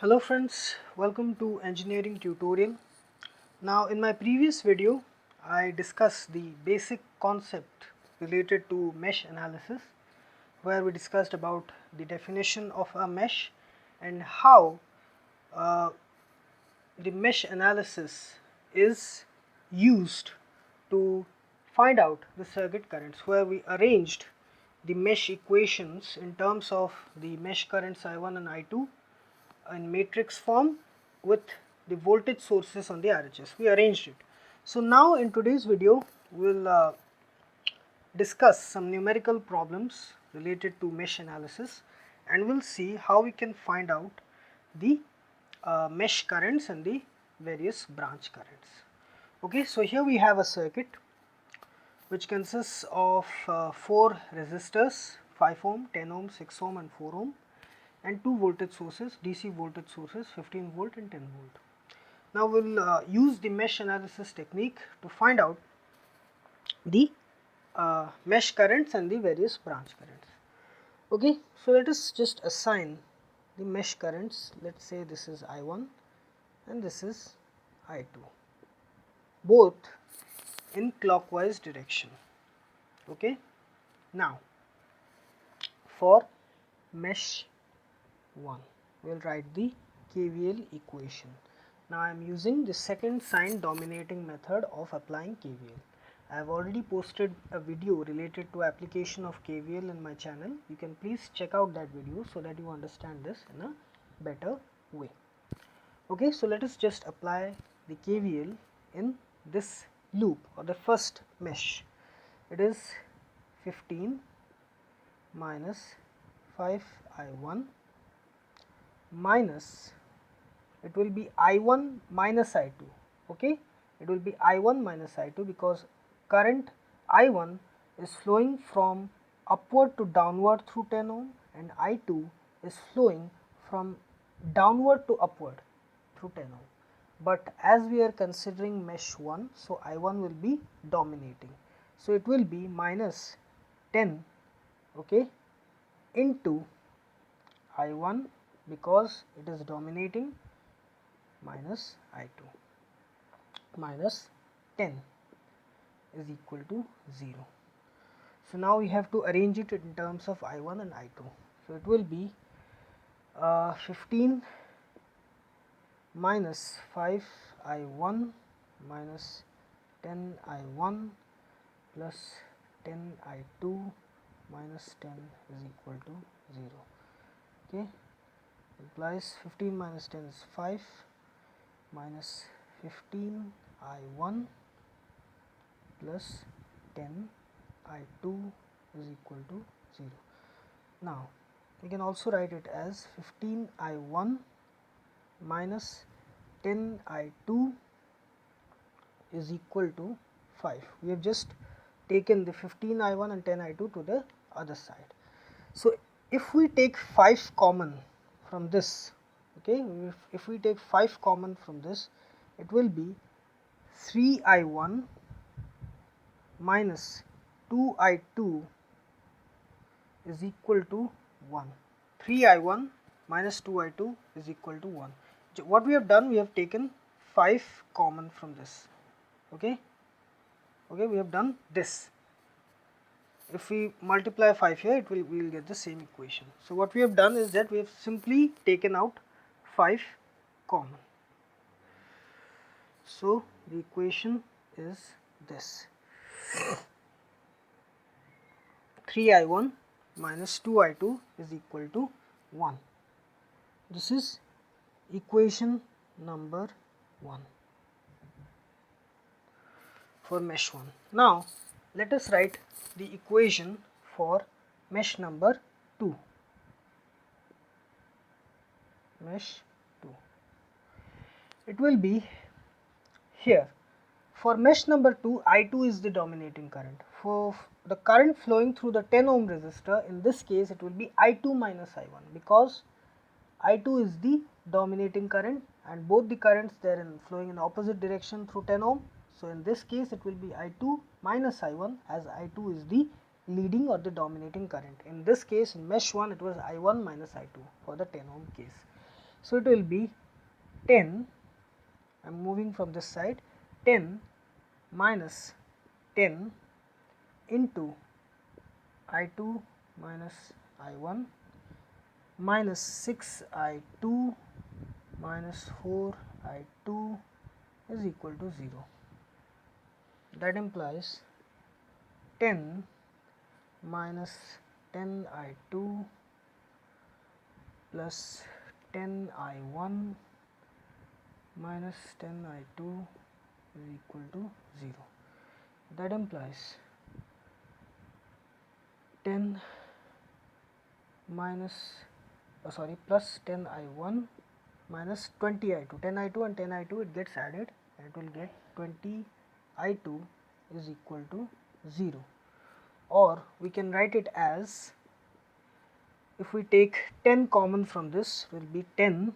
Hello friends, welcome to engineering tutorial. Now in my previous video I discussed the basic concept related to mesh analysis, where we discussed about the definition of a mesh and how uh, the mesh analysis is used to find out the circuit currents, where we arranged the mesh equations in terms of the mesh currents I1 and I2 in matrix form with the voltage sources on the RHS. We arranged it. So now in today's video we'll discuss some numerical problems related to mesh analysis, and we'll see how we can find out the mesh currents and the various branch currents. Okay, so here we have a circuit which consists of 4 resistors, 5 ohm, 10 ohm, 6 ohm and 4 ohm, and 2 voltage sources, DC voltage sources, 15 volt and 10 volt. Now we'll use the mesh analysis technique to find out the mesh currents and the various branch currents. Okay, so let us just assign the mesh currents. Let's say this is I1 and this is I2, both in clockwise direction. Okay, now for mesh 1 we'll write the KVL equation. Now I am using the second sign dominating method of applying KVL. I have already posted a video related to application of KVL in my channel. You can please check out that video so that you understand this in a better way. Okay, so let us just apply the KVL in this loop or the first mesh. It is 15 minus 5I1 minus, it will be I1 minus I2. Okay, it will be I1 minus I2 because current I1 is flowing from upward to downward through 10 ohm and I2 is flowing from downward to upward through 10 ohm. But as we are considering mesh 1, so I1 will be dominating. So it will be minus 10, okay, into I1 because it is dominating, minus I2, minus 10 is equal to 0. So now we have to arrange it in terms of I1 and I2. So it will be 15 minus 5I1 minus 10I1 plus 10I2 minus 10 is equal to 0. Okay, implies 15 minus 10 is 5 minus 15 I1 plus 10 I2 is equal to 0. Now we can also write it as 15 I1 minus 10 I2 is equal to 5. We have just taken the 15 I1 and 10 I2 to the other side. So if we take 5 common from this, okay, if we take 5 common from this, it will be 3I1 minus 2I2 is equal to 1. 3I1 minus 2I2 is equal to 1. What we have done, we have taken 5 common from this. Okay, we have done this. If we multiply 5 here, we will get the same equation. So what we have done is that we have simply taken out 5 common. So the equation is this: 3I1 minus 2I2 is equal to 1. This is equation number 1 for mesh 1. Now let us write the equation for mesh number 2. Mesh 2. It will be here. For mesh number 2, I2 is the dominating current. For the current flowing through the 10 ohm resistor, in this case it will be I2 minus I1 because I2 is the dominating current and both the currents they are flowing in opposite direction through 10 ohm. So in this case it will be I2 minus I1, as I2 is the leading or the dominating current. In this case, in mesh 1, it was I1 minus I2 for the 10 ohm case. So it will be 10, I am moving from this side, 10 minus 10 into I2 minus I1 minus 6 I2 minus 4 I2 is equal to 0. That implies 10 minus 10 I2 plus 10 I1 minus 10 I2 is equal to 0. That implies 10 minus plus 10 I1 minus 20 I2, 10 I2 and 10 I2 it gets added and it will get 20 I2 is equal to 0, or we can write it as, if we take 10 common from this, will be 10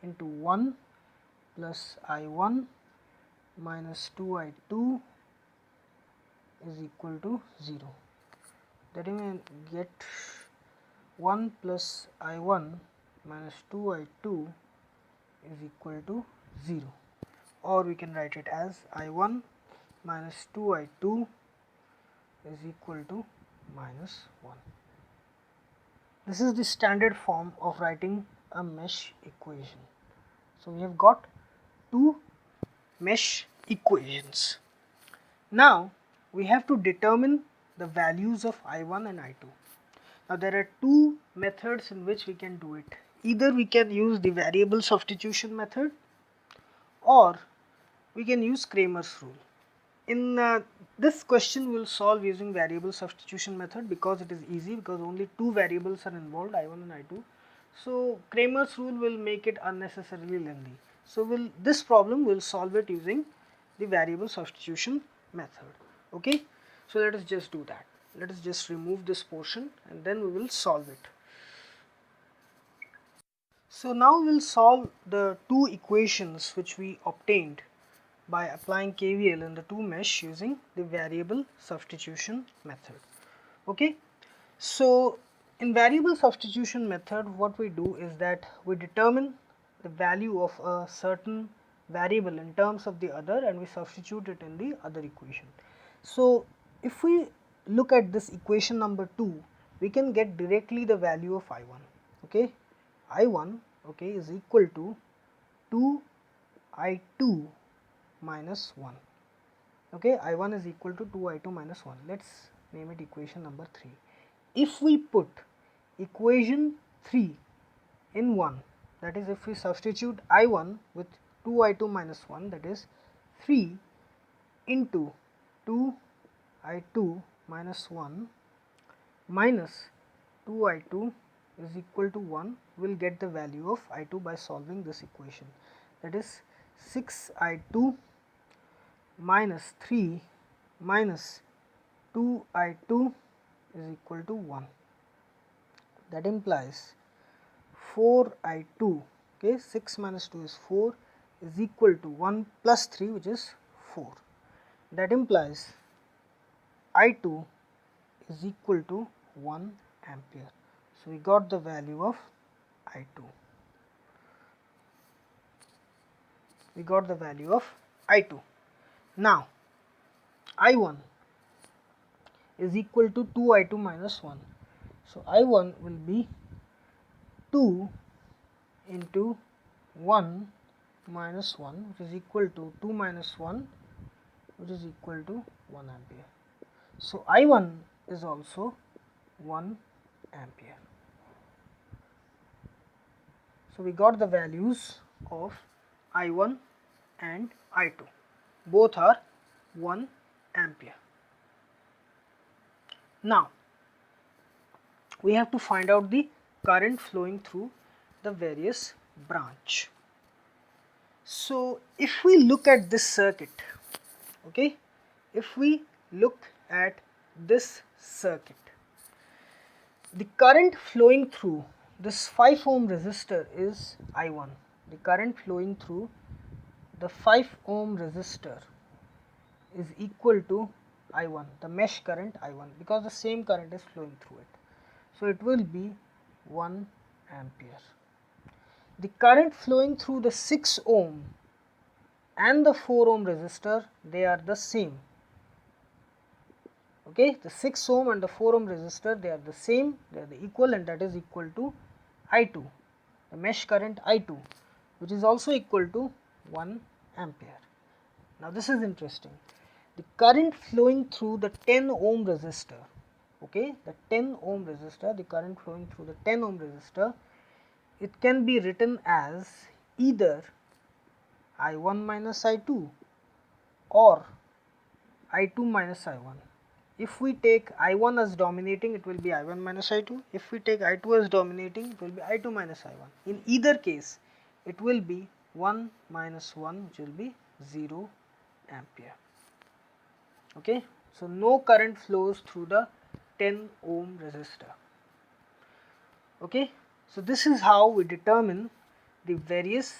into 1 plus I1 minus 2 I2 is equal to 0. That means get 1 plus I1 minus 2 I2 is equal to 0, or we can write it as I1 minus 2 I2 is equal to minus 1. This is the standard form of writing a mesh equation. So we have got two mesh equations. Now we have to determine the values of I1 and I2. Now there are two methods in which we can do it. Either we can use the variable substitution method, or we can use Cramer's rule. In this question we will solve using variable substitution method because it is easy, because only two variables are involved, I1 and I2. So Cramer's rule will make it unnecessarily lengthy. So this problem will solve it using the variable substitution method. Okay, so let us just do that. Let us just remove this portion and then we will solve it. So now we will solve the two equations which we obtained by applying KVL in the two mesh using the variable substitution method. Okay, so in variable substitution method what we do is that we determine the value of a certain variable in terms of the other and we substitute it in the other equation. So if we look at this equation number 2, we can get directly the value of I1. Okay, I1 okay is equal to 2 I2 minus 1. Okay, I1 is equal to 2 I2 minus 1. Let's name it equation number 3. If we put equation 3 in 1, that is if we substitute I1 with 2 I2 minus 1, that is 3 into 2 I2 minus 1 minus 2 I2 is equal to 1, we will get the value of I2 by solving this equation, that is 6 I2 minus 3 minus 2 I2 is equal to 1. That implies 4 I2, okay, 6 minus 2 is 4, is equal to 1 plus 3 which is 4. That implies I2 is equal to 1 ampere. So we got the value of I2. We got the value of I2. Now I1 is equal to 2 I2 minus 1. So I1 will be 2 into 1 minus 1, which is equal to 2 minus 1, which is equal to 1 ampere. So I1 is also 1 ampere. So we got the values of I1 and I2. Both are 1 ampere. Now we have to find out the current flowing through the various branch. So if we look at this circuit, okay, if we look at this circuit, the current flowing through this 5 ohm resistor is I1. The current flowing through the 5 ohm resistor is equal to I1, the mesh current I1, because the same current is flowing through it. So it will be 1 ampere. the current flowing through the 6 ohm and the 4 ohm resistor, they are the same. Okay, the 6 ohm and the 4 ohm resistor, they are the same, they are the equal, and that is equal to I2, the mesh current I2, which is also equal to 1 ampere. Now this is interesting. The current flowing through the 10 ohm resistor, okay, the 10 ohm resistor, the current flowing through the 10 ohm resistor, it can be written as either I1 minus I2 or I2 minus I1. If we take I1 as dominating, it will be I1 minus I2. If we take I2 as dominating, it will be I2 minus I1. In either case, it will be 1 minus 1, which will be 0 ampere. Okay, so no current flows through the 10 ohm resistor. Okay, so this is how we determine the various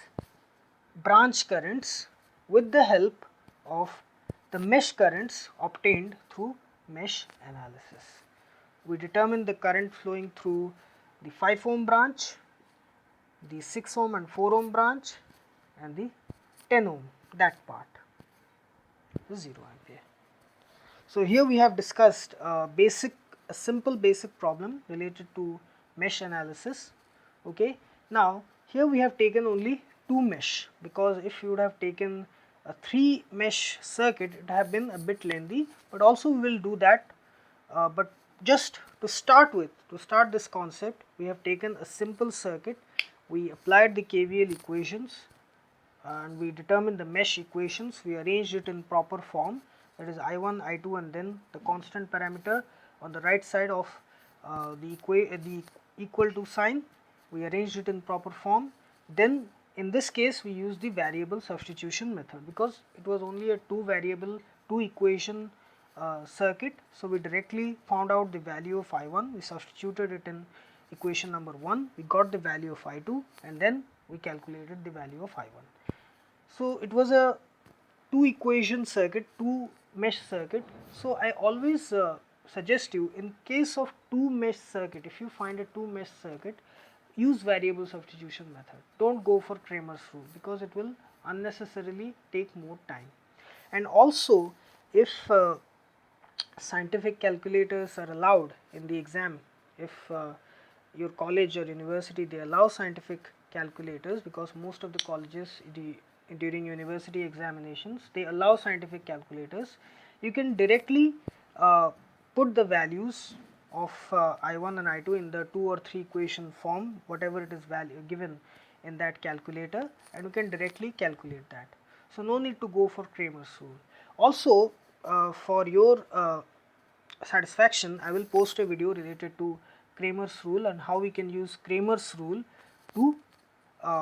branch currents with the help of the mesh currents obtained through mesh analysis. We determine the current flowing through the 5 ohm branch, the 6 ohm and 4 ohm branch, and the 10 ohm, that part is 0 ampere. So here we have discussed a simple basic problem related to mesh analysis. Okay, now here we have taken only 2 mesh, because if you would have taken a 3 mesh circuit, it would have been a bit lengthy, but also we will do that. But just to start with, to start this concept, we have taken a simple circuit. We applied the KVL equations and we determined the mesh equations. We arranged it in proper form, that is I1, I2, and then the constant parameter on the right side of the equal to sign. We arranged it in proper form. Then in this case we used the variable substitution method, because it was only a 2 variable 2 equation circuit. So we directly found out the value of I1, we substituted it in equation number 1, we got the value of I2, and then we calculated the value of I1. So it was a 2 equation circuit, 2 mesh circuit. So I always suggest you, in case of 2 mesh circuit, if you find a 2 mesh circuit, use variable substitution method. Don't go for Kramer's rule, because it will unnecessarily take more time. And also, if scientific calculators are allowed in the exam, if your college or university, they allow scientific calculators, because most of the colleges during university examinations, they allow scientific calculators, you can directly put the values of I1 and I2 in the 2 or 3 equation form, whatever it is given in that calculator, and you can directly calculate that. So no need to go for Kramer's rule. Also, for your satisfaction, I will post a video related to Kramer's rule and how we can use Kramer's rule to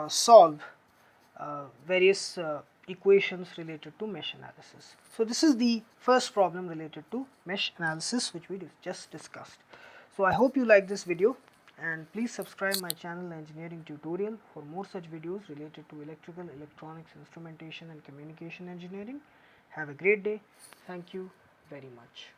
solve various equations related to mesh analysis. So this is the first problem related to mesh analysis, which we just discussed. So I hope you like this video, and please subscribe my channel Engineering Tutorial for more such videos related to electrical, electronics, instrumentation and communication engineering. Have a great day. Thank you very much.